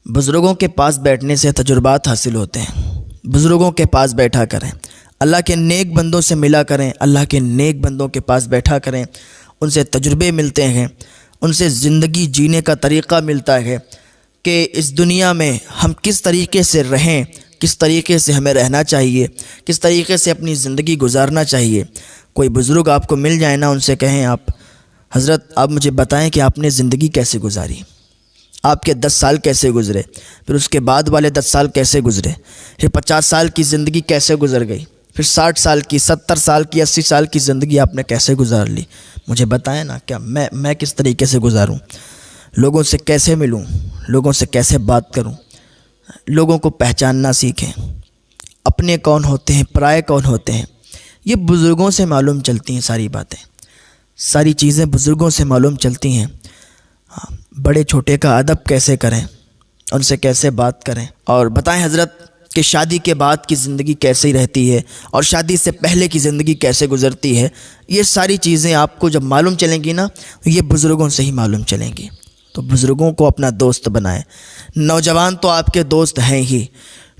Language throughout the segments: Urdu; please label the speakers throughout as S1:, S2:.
S1: بزرگوں کے پاس بیٹھنے سے تجربات حاصل ہوتے ہیں۔ بزرگوں کے پاس بیٹھا کریں، اللہ کے نیک بندوں سے ملا کریں، اللہ کے نیک بندوں کے پاس بیٹھا کریں، ان سے تجربے ملتے ہیں، ان سے زندگی جینے کا طریقہ ملتا ہے کہ اس دنیا میں ہم کس طریقے سے رہیں، کس طریقے سے ہمیں رہنا چاہیے، کس طریقے سے اپنی زندگی گزارنا چاہیے۔ کوئی بزرگ آپ کو مل جائے نا، ان سے کہیں آپ حضرت آپ مجھے بتائیں کہ آپ نے زندگی کیسے گزاری، آپ کے 10 سال کیسے گزرے، پھر اس کے بعد والے 10 سال کیسے گزرے، پھر 50 سال کی زندگی کیسے گزر گئی، پھر 60 سال کی، 70 سال کی، 80 سال کی زندگی آپ نے کیسے گزار لی، مجھے بتائیں نا کیا میں کس طریقے سے گزاروں، لوگوں سے کیسے ملوں، لوگوں سے کیسے بات کروں، لوگوں کو پہچاننا سیکھیں، اپنے کون ہوتے ہیں، پرائے کون ہوتے ہیں، یہ بزرگوں سے معلوم چلتی ہیں ساری باتیں، ساری چیزیں بزرگوں سے معلوم چلتی ہیں۔ بڑے چھوٹے کا ادب کیسے کریں، ان سے کیسے بات کریں، اور بتائیں حضرت کہ شادی کے بعد کی زندگی کیسی رہتی ہے اور شادی سے پہلے کی زندگی کیسے گزرتی ہے۔ یہ ساری چیزیں آپ کو جب معلوم چلیں گی نا، یہ بزرگوں سے ہی معلوم چلیں گی۔ تو بزرگوں کو اپنا دوست بنائیں۔ نوجوان تو آپ کے دوست ہیں ہی،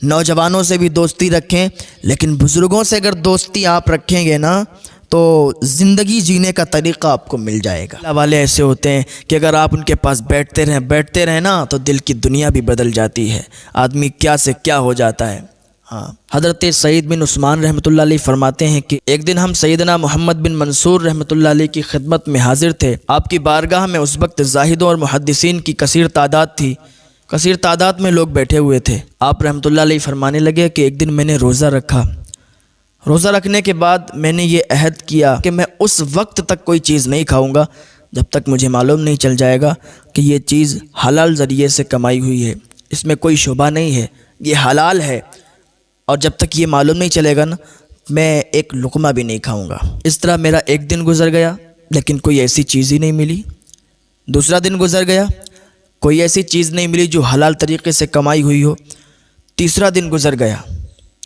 S1: نوجوانوں سے بھی دوستی رکھیں، لیکن بزرگوں سے اگر دوستی آپ رکھیں گے نا تو زندگی جینے کا طریقہ آپ کو مل جائے گا۔ اللہ والے ایسے ہوتے ہیں کہ اگر آپ ان کے پاس بیٹھتے رہیں نا تو دل کی دنیا بھی بدل جاتی ہے، آدمی کیا سے کیا ہو جاتا ہے۔ حضرت سعید بن عثمان رحمۃ اللہ علیہ فرماتے ہیں کہ ایک دن ہم سیدنا محمد بن منصور رحمۃ اللہ علیہ کی خدمت میں حاضر تھے۔ آپ کی بارگاہ میں اس وقت زاہدوں اور محدثین کی کثیر تعداد تھی، کثیر تعداد میں لوگ بیٹھے ہوئے تھے۔ آپ رحمۃ اللہ علیہ فرمانے لگے کہ ایک دن میں نے روزہ رکھا، روزہ رکھنے کے بعد میں نے یہ عہد کیا کہ میں اس وقت تک کوئی چیز نہیں کھاؤں گا جب تک مجھے معلوم نہیں چل جائے گا کہ یہ چیز حلال ذریعے سے کمائی ہوئی ہے، اس میں کوئی شبہ نہیں ہے، یہ حلال ہے، اور جب تک یہ معلوم نہیں چلے گا نا میں ایک لقمہ بھی نہیں کھاؤں گا۔ اس طرح میرا ایک دن گزر گیا لیکن کوئی ایسی چیز ہی نہیں ملی، دوسرا دن گزر گیا، کوئی ایسی چیز نہیں ملی جو حلال طریقے سے کمائی ہوئی ہو، تیسرا دن گزر گیا،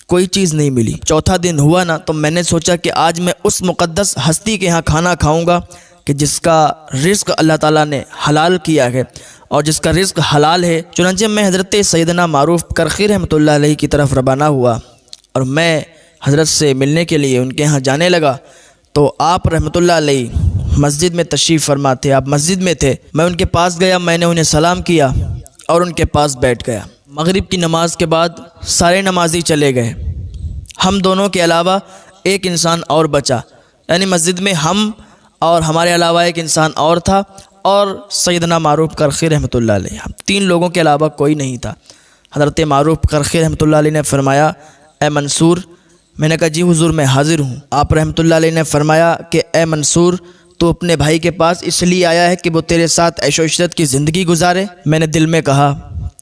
S1: کوئی چیز نہیں ملی، چوتھا دن ہوا نا تو میں نے سوچا کہ آج میں اس مقدس ہستی کے ہاں کھانا کھاؤں گا کہ جس کا رزق اللہ تعالیٰ نے حلال کیا ہے اور جس کا رزق حلال ہے۔ چنانچہ میں حضرت سیدنا معروف کرخی رحمۃ اللہ علیہ کی طرف روانہ ہوا اور میں حضرت سے ملنے کے لیے ان کے ہاں جانے لگا تو آپ رحمۃ اللہ علیہ مسجد میں تشریف فرما تھے، آپ مسجد میں تھے۔ میں ان کے پاس گیا، میں نے انہیں سلام کیا اور ان کے پاس بیٹھ گیا۔ مغرب کی نماز کے بعد سارے نمازی چلے گئے، ہم دونوں کے علاوہ ایک انسان اور بچا، یعنی مسجد میں ہم اور ہمارے علاوہ ایک انسان اور تھا اور سیدنا معروف کرخی رحمۃ اللہ علیہ، ہم 3 لوگوں کے علاوہ کوئی نہیں تھا۔ حضرت معروف کرخی رحمۃ اللہ علیہ نے فرمایا اے منصور، میں نے کہا جی حضور میں حاضر ہوں۔ آپ رحمۃ اللہ علیہ نے فرمایا کہ اے منصور تو اپنے بھائی کے پاس اس لیے آیا ہے کہ وہ تیرے ساتھ عیش و عشرت کی زندگی گزارے؟ میں نے دل میں کہا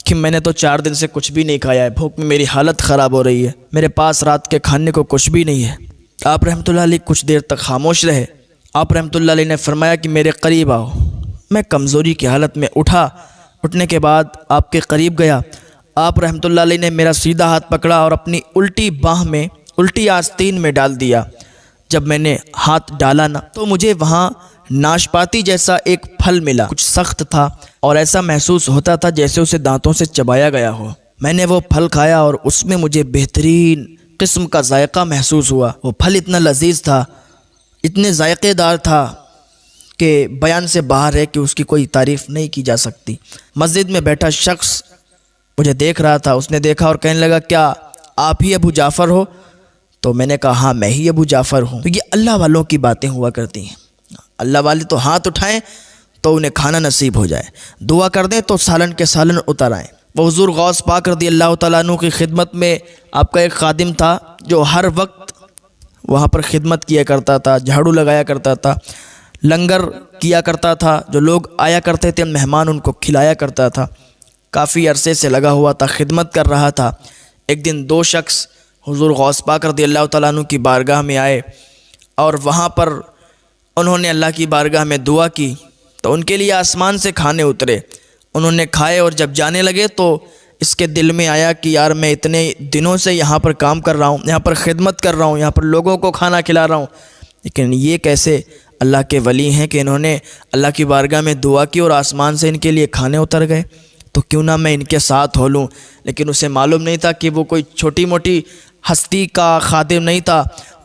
S1: کہ میں نے تو 4 دن سے کچھ بھی نہیں کھایا ہے، بھوک میں میری حالت خراب ہو رہی ہے، میرے پاس رات کے کھانے کو کچھ بھی نہیں ہے۔ آپ رحمۃ اللہ علیہ کچھ دیر تک خاموش رہے۔ آپ رحمۃ اللہ علیہ نے فرمایا کہ میرے قریب آؤ۔ میں کمزوری کی حالت میں اٹھا، اٹھنے کے بعد آپ کے قریب گیا۔ آپ رحمۃ اللہ علیہ نے میرا سیدھا ہاتھ پکڑا اور اپنی الٹی باہ میں، الٹی آستین میں ڈال دیا۔ جب میں نے ہاتھ ڈالا نا تو مجھے وہاں ناشپاتی جیسا ایک پھل ملا، کچھ سخت تھا اور ایسا محسوس ہوتا تھا جیسے اسے دانتوں سے چبایا گیا ہو۔ میں نے وہ پھل کھایا اور اس میں مجھے بہترین قسم کا ذائقہ محسوس ہوا۔ وہ پھل اتنا لذیذ تھا، اتنے ذائقے دار تھا کہ بیان سے باہر ہے کہ اس کی کوئی تعریف نہیں کی جا سکتی۔ مسجد میں بیٹھا شخص مجھے دیکھ رہا تھا، اس نے دیکھا اور کہنے لگا کیا آپ ہی ابو جعفر ہو؟ تو میں نے کہا ہاں میں ہی ابو جعفر ہوں۔ تو یہ اللہ والوں کی باتیں ہوا کرتی ہیں، اللہ والے تو ہاتھ اٹھائیں تو انہیں کھانا نصیب ہو جائے، دعا کر دیں تو سالن کے سالن اتر آئیں۔ وہ حضور غوث پاک رضی اللہ تعالیٰ عنہ کی خدمت میں آپ کا ایک خادم تھا جو ہر وقت وہاں پر خدمت کیا کرتا تھا، جھاڑو لگایا کرتا تھا، لنگر کیا کرتا تھا، جو لوگ آیا کرتے تھے مہمان ان کو کھلایا کرتا تھا، کافی عرصے سے لگا ہوا تھا، خدمت کر رہا تھا۔ ایک دن 2 شخص حضور غوث پاک رضی اللہ تعالیٰ عنہ کی بارگاہ میں آئے اور وہاں پر انہوں نے اللہ کی بارگاہ میں دعا کی تو ان کے لیے آسمان سے کھانے اترے، انہوں نے کھائے اور جب جانے لگے تو اس کے دل میں آیا کہ یار میں اتنے دنوں سے یہاں پر کام کر رہا ہوں، یہاں پر خدمت کر رہا ہوں، یہاں پر لوگوں کو کھانا کھلا رہا ہوں، لیکن یہ کیسے اللہ کے ولی ہیں کہ انہوں نے اللہ کی بارگاہ میں دعا کی اور آسمان سے ان کے لیے کھانے اتر گئے۔ تو کیوں نہ میں ان کے ساتھ ہو لوں۔ لیکن اسے معلوم نہیں تھا کہ وہ کوئی چھوٹی موٹی ہستی کا خادم نہیں تھا،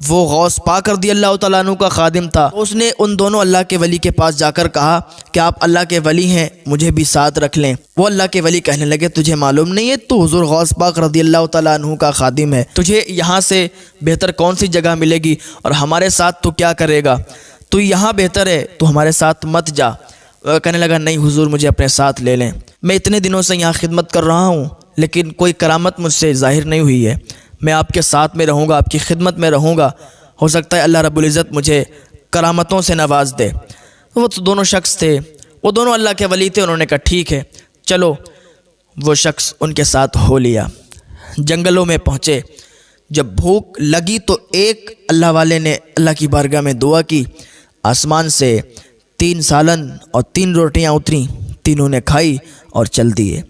S1: وہ غوث پاک رضی اللہ تعالیٰ عنہ کا خادم تھا۔ اس نے ان دونوں اللہ کے ولی کے پاس جا کر کہا کہ آپ اللہ کے ولی ہیں، مجھے بھی ساتھ رکھ لیں۔ وہ اللہ کے ولی کہنے لگے تجھے معلوم نہیں ہے تو حضور غوث پاک رضی اللہ تعالیٰ عنہ کا خادم ہے، تجھے یہاں سے بہتر کون سی جگہ ملے گی اور ہمارے ساتھ تو کیا کرے گا؟ تو یہاں بہتر ہے، تو ہمارے ساتھ مت جا۔ کہنے لگا نہیں حضور مجھے اپنے ساتھ لے لیں، میں اتنے دنوں سے یہاں خدمت کر رہا ہوں لیکن کوئی کرامت مجھ سے ظاہر نہیں ہوئی ہے، میں آپ کے ساتھ میں رہوں گا، آپ کی خدمت میں رہوں گا، ہو سکتا ہے اللہ رب العزت مجھے کرامتوں سے نواز دے۔ وہ تو دونوں شخص تھے، وہ دونوں اللہ کے ولی تھے، انہوں نے کہا ٹھیک ہے چلو۔ وہ شخص ان کے ساتھ ہو لیا، جنگلوں میں پہنچے۔ جب بھوک لگی تو ایک اللہ والے نے اللہ کی بارگاہ میں دعا کی، آسمان سے 3 سالن اور 3 روٹیاں اتریں، تینوں نے کھائی اور چل دیے۔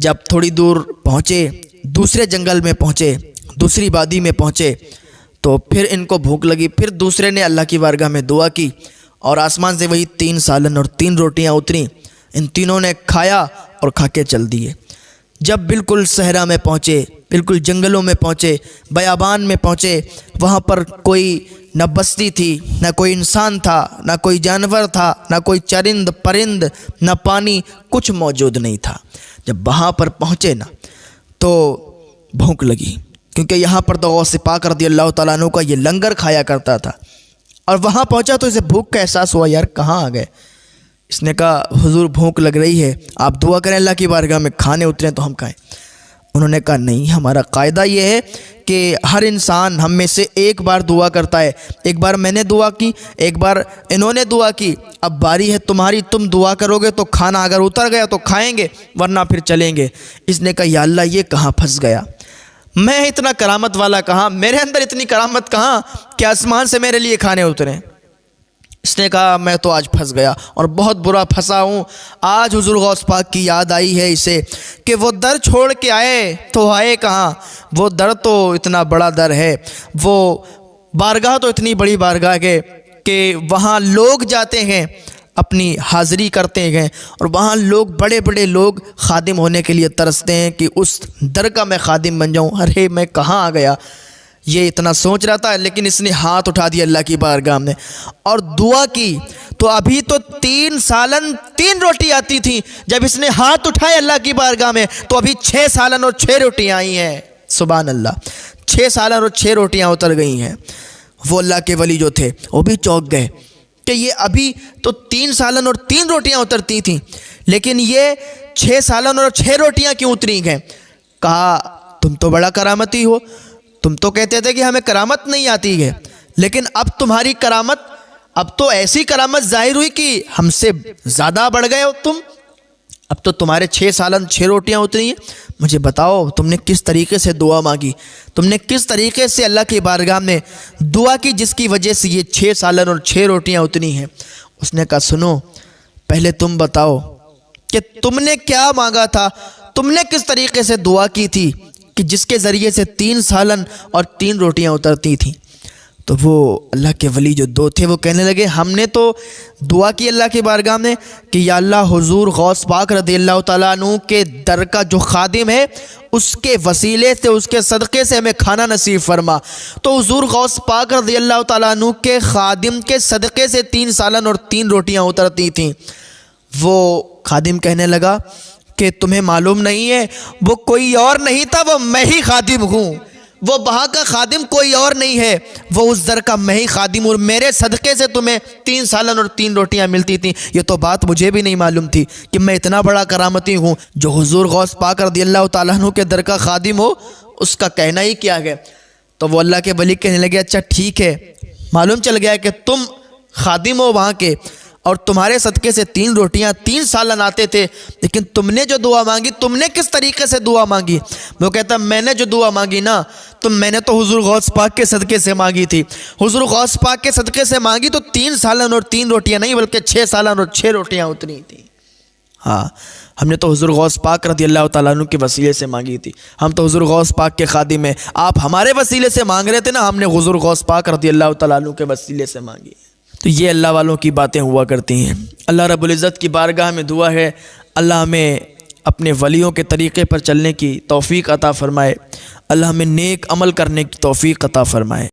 S1: جب تھوڑی دور پہنچے، دوسرے جنگل میں پہنچے، دوسری وادی میں پہنچے تو پھر ان کو بھوک لگی، پھر دوسرے نے اللہ کی بارگاہ میں دعا کی اور آسمان سے وہی 3 سالن اور 3 روٹیاں اتریں، ان تینوں نے کھایا اور کھا کے چل دیے۔ جب بالکل صحرا میں پہنچے، بالکل جنگلوں میں پہنچے، بیابان میں پہنچے، وہاں پر کوئی نہ بستی تھی، نہ کوئی انسان تھا، نہ کوئی جانور تھا، نہ کوئی چرند پرند، نہ پانی، کچھ موجود نہیں تھا۔ جب وہاں پر پہنچے نا تو بھوک لگی، کیونکہ یہاں پر تو غوث پاک رضی اللہ تعالیٰ عنہ کا یہ لنگر کھایا کرتا تھا، اور وہاں پہنچا تو اسے بھوک کا احساس ہوا، یار کہاں آ گئے؟ اس نے کہا حضور بھوک لگ رہی ہے، آپ دعا کریں اللہ کی بارگاہ میں، کھانے اتریں تو ہم کھائیں۔ انہوں نے کہا نہیں، ہمارا قاعدہ یہ ہے کہ ہر انسان ہم میں سے ایک بار دعا کرتا ہے، ایک بار میں نے دعا کی، ایک بار انہوں نے دعا کی، اب باری ہے تمہاری، تم دعا کرو گے تو کھانا اگر اتر گیا تو کھائیں گے ورنہ پھر چلیں گے۔ اس نے کہا یا اللہ یہ کہاں پھنس گیا، میں اتنا کرامت والا کہاں، میرے اندر اتنی کرامت کہاں کہ آسمان سے میرے لیے کھانے اتریں؟ اس نے کہا میں تو آج پھنس گیا اور بہت برا پھنسا ہوں۔ آج حضور غوث پاک کی یاد آئی ہے اسے کہ وہ در چھوڑ کے آئے تو آئے کہاں، وہ در تو اتنا بڑا در ہے، وہ بارگاہ تو اتنی بڑی بارگاہ ہے کہ وہاں لوگ جاتے ہیں، اپنی حاضری کرتے ہیں، اور وہاں لوگ بڑے بڑے لوگ خادم ہونے کے لیے ترستے ہیں کہ اس در کا میں خادم بن جاؤں۔ ارے میں کہاں آ گیا، یہ اتنا سوچ رہا تھا، لیکن اس نے ہاتھ اٹھا دیا اللہ کی بارگاہ میں اور دعا کی۔ تو ابھی تو 3 سالن 3 روٹی آتی تھی، جب اس نے ہاتھ اٹھائے اللہ کی بارگاہ میں تو ابھی 6 سالن اور 6 روٹیاں آئی ہیں۔ سبحان اللہ، 6 سالن اور 6 روٹیاں اتر گئی ہیں۔ وہ اللہ کے ولی جو تھے وہ بھی چونک گئے کہ یہ ابھی تو 3 سالن اور 3 روٹیاں اترتی تھیں، لیکن یہ 6 سالن اور 6 روٹیاں کیوں اتری ہیں؟ کہا تم تو بڑا کرامتی ہو، تم تو کہتے تھے کہ ہمیں کرامت نہیں آتی ہے، لیکن اب تمہاری کرامت، اب تو ایسی کرامت ظاہر ہوئی کہ ہم سے زیادہ بڑھ گئے ہو تم۔ اب تو تمہارے 6 سالن 6 روٹیاں اتری ہیں، مجھے بتاؤ تم نے کس طریقے سے دعا مانگی، تم نے کس طریقے سے اللہ کی بارگاہ میں دعا کی جس کی وجہ سے یہ 6 سالن اور 6 روٹیاں اتری ہیں؟ اس نے کہا سنو، پہلے تم بتاؤ کہ تم نے کیا مانگا تھا، تم نے کس طریقے سے دعا کی تھی کہ جس کے ذریعے سے 3 سالن اور 3 روٹیاں اترتی تھیں؟ تو وہ اللہ کے ولی جو 2 تھے وہ کہنے لگے ہم نے تو دعا کی اللہ کی بارگاہ میں کہ یا اللہ حضور غوث پاک رضی اللہ تعالیٰ عنہ کے در کا جو خادم ہے اس کے وسیلے سے، اس کے صدقے سے ہمیں کھانا نصیب فرما۔ تو حضور غوث پاک رضی اللہ تعالیٰ عنہ کے خادم کے صدقے سے 3 سالن اور 3 روٹیاں اترتی تھیں۔ وہ خادم کہنے لگا کہ تمہیں معلوم نہیں ہے وہ کوئی اور نہیں تھا، وہ میں ہی خادم ہوں، وہ وہاں کا خادم کوئی اور نہیں ہے، وہ اس در کا میں ہی خادم ہوں، میرے صدقے سے تمہیں 3 سالن اور 3 روٹیاں ملتی تھیں۔ یہ تو بات مجھے بھی نہیں معلوم تھی کہ میں اتنا بڑا کرامتی ہوں، جو حضور غوث پاک رضی اللہ تعالیٰ عنہ کے در کا خادم ہو اس کا کہنا ہی کیا ہے۔ تو وہ اللہ کے ولی کہنے لگے اچھا ٹھیک ہے، معلوم چل گیا کہ تم خادم ہو وہاں کے اور تمہارے صدقے سے 3 روٹیاں 3 سالن آتے تھے، لیکن تم نے جو دعا مانگی تم نے کس طریقے سے دعا مانگی؟ وہ کہتا میں نے جو دعا مانگی نا تو میں نے تو حضور غوث پاک کے صدقے سے مانگی تھی، حضور غوث پاک کے صدقے سے مانگی تو 3 سالن اور 3 روٹیاں نہیں بلکہ 6 سالن اور 6 روٹیاں اتری تھیں۔ ہاں ہم نے تو حضور غوث پاک رضی اللہ تعالیٰ عنہ کے وسیلے سے مانگی تھی، ہم تو حضور غوث پاک کے خادم ہیں، آپ ہمارے وسیلے سے مانگ رہے تھے نا، ہم نے حضور غوث پاک رضی اللہ تعالیٰ عنہ کے وسیلے سے مانگی۔ تو یہ اللہ والوں کی باتیں ہوا کرتی ہیں۔ اللہ رب العزت کی بارگاہ میں دعا ہے اللہ ہمیں اپنے ولیوں کے طریقے پر چلنے کی توفیق عطا فرمائے۔ اللہ ہمیں نیک عمل کرنے کی توفیق عطا فرمائے۔